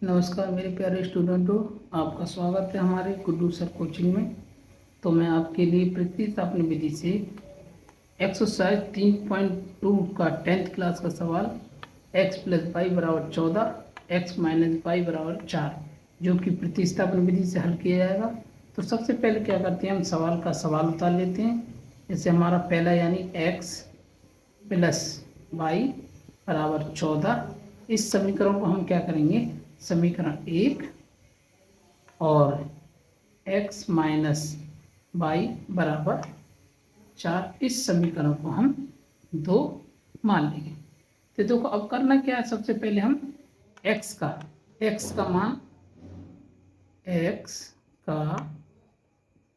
नमस्कार मेरे प्यारे स्टूडेंटों, आपका स्वागत है हमारे गुड्डू सर कोचिंग में। तो मैं आपके लिए प्रतिस्थापन विधि से एक्सरसाइज 3.2 का 10th क्लास का सवाल x + y = 14, x - y = 4 जो कि प्रतिस्थापन विधि से हल किया जाएगा। तो सबसे पहले क्या करते हैं, हम सवाल का सवाल उतार लेते हैं। जैसे हमारा पहला यानी x + y = 14, इस समीकरण को हम क्या करेंगे, समीकरण 1 और x - y = 4, इस समीकरण को हम 2 मान लेंगे। तो देखो अब करना क्या है, सबसे पहले हम x का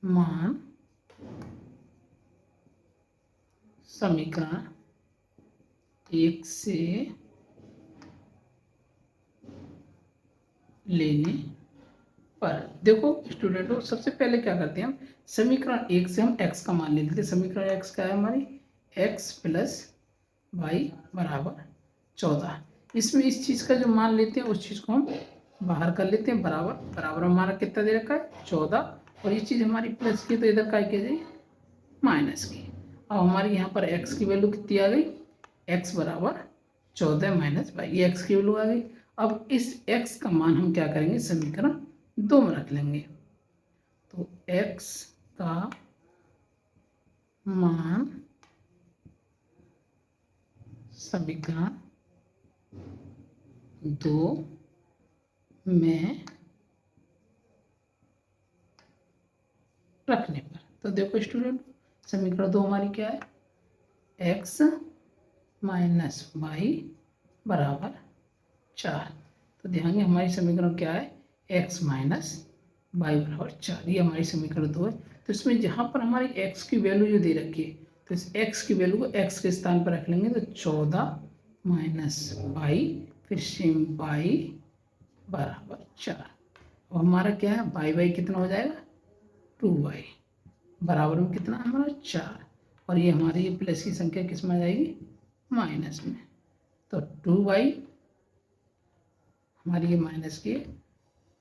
मान समीकरण 1 से लेने पर देखो स्टूडेंटों, सबसे पहले क्या करते हैं, हम समीकरण 1 से हम x का मान ले लेते हैं। समीकरण x का है हमारी x + y = 14। इसमें इस चीज़ का जो मान लेते हैं उस चीज़ को हम बाहर कर लेते हैं। बराबर हमारा कितना दे रखा है, 14, और ये चीज़ हमारी प्लस की तो इधर क्या जाए, माइनस की। अब हमारी यहाँ पर x की वैल्यू कितनी आ गई, x = 14 - y, ये x की वैल्यू आ गई। अब इस x का मान हम क्या करेंगे, समीकरण 2 में रख लेंगे। तो x का मान समीकरण 2 में रखने पर, तो देखो स्टूडेंट, समीकरण 2 हमारी क्या है, x - y = 4। तो ध्यान दें हमारी समीकरण क्या है, x - y = 4, ये हमारी समीकरण 2 है। तो इसमें जहाँ पर हमारी x की वैल्यू जो दे रखी है, तो इस x की वैल्यू को x के स्थान पर रख लेंगे। तो 14 - y, फिर सेम y = 4। अब हमारा क्या है, y कितना हो जाएगा, 2y, बराबर में कितना हमारा 4, और ये हमारी ये प्लस की संख्या किस में आ जाएगी, माइनस में। तो 2y हमारी ये माइनस की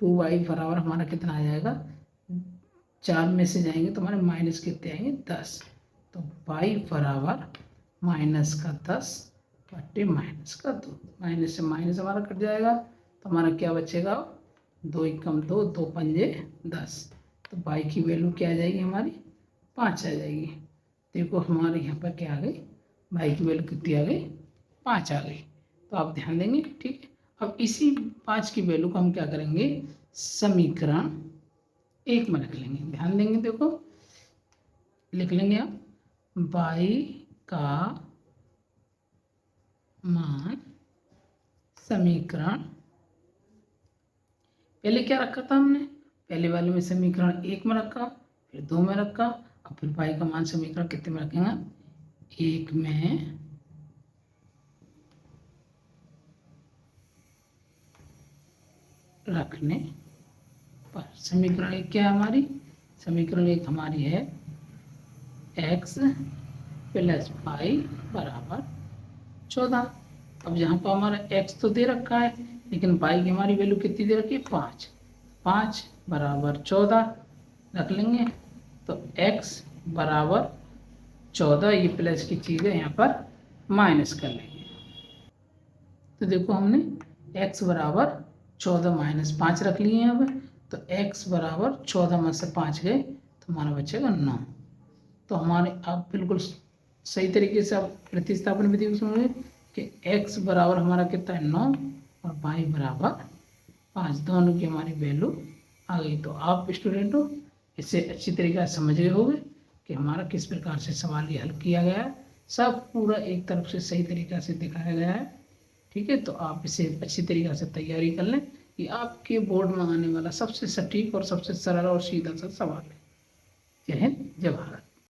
2y बराबर हमारा कितना आ जाएगा, 4 में से जाएंगे तो हमारे माइनस कितने आएंगे, 10। तो y बराबर -10 बटे -2, माइनस से माइनस हमारा कट जाएगा। तो हमारा क्या बचेगा, 2 × 2, 2 × 5 = 10। तो y की वैल्यू क्या आ जाएगी, हमारी 5 आ जाएगी। देखो हमारे यहाँ पर क्या आ गई, y की वैल्यू कितनी आ गई, 5 आ गई। तो आप ध्यान देंगे, ठीक है। अब इसी 5 की वैल्यू को हम क्या करेंगे, समीकरण 1 में रख लेंगे। ध्यान देंगे, देखो लिख लेंगे आप, y का मान समीकरण, पहले क्या रखा था हमने, पहले वाले में समीकरण 1 में रखा, फिर 2 में रखा, अब फिर y का मान समीकरण कितने में रखेंगे, 1 में रखने पर। समीकरण 1 क्या है हमारी, समीकरण 1 हमारी है x + y = 14। अब यहाँ पर हमारा x तो दे रखा है, लेकिन y की हमारी वैल्यू कितनी दे रखी है, 5। 5 = 14 रख लेंगे। तो x = 14, ये प्लस की चीज़ है, यहाँ पर माइनस कर लेंगे। तो देखो हमने x = 14 - 5 रख लिए हैं। अब तो x = 14 में से 5 गए तो हमारा बचेगा 9। तो हमारे आप बिल्कुल सही तरीके से आप प्रतिस्थापन विधि को समझे कि x बराबर हमारा कितना है, 9, और y = 5, दोनों की हमारी वैल्यू आ गई। तो आप स्टूडेंटों इससे अच्छी तरीके से समझ गए होंगे कि हमारा किस प्रकार से सवाल ये हल किया गया है। सब पूरा एक तरफ से सही तरीक़ा से दिखाया गया है, ठीक है। तो आप इसे अच्छी तरीक़े से तैयारी कर लें, कि आपके बोर्ड में आने वाला सबसे सटीक और सबसे सरल और सीधा सा सवाल है। जय हिंद, जय भारत।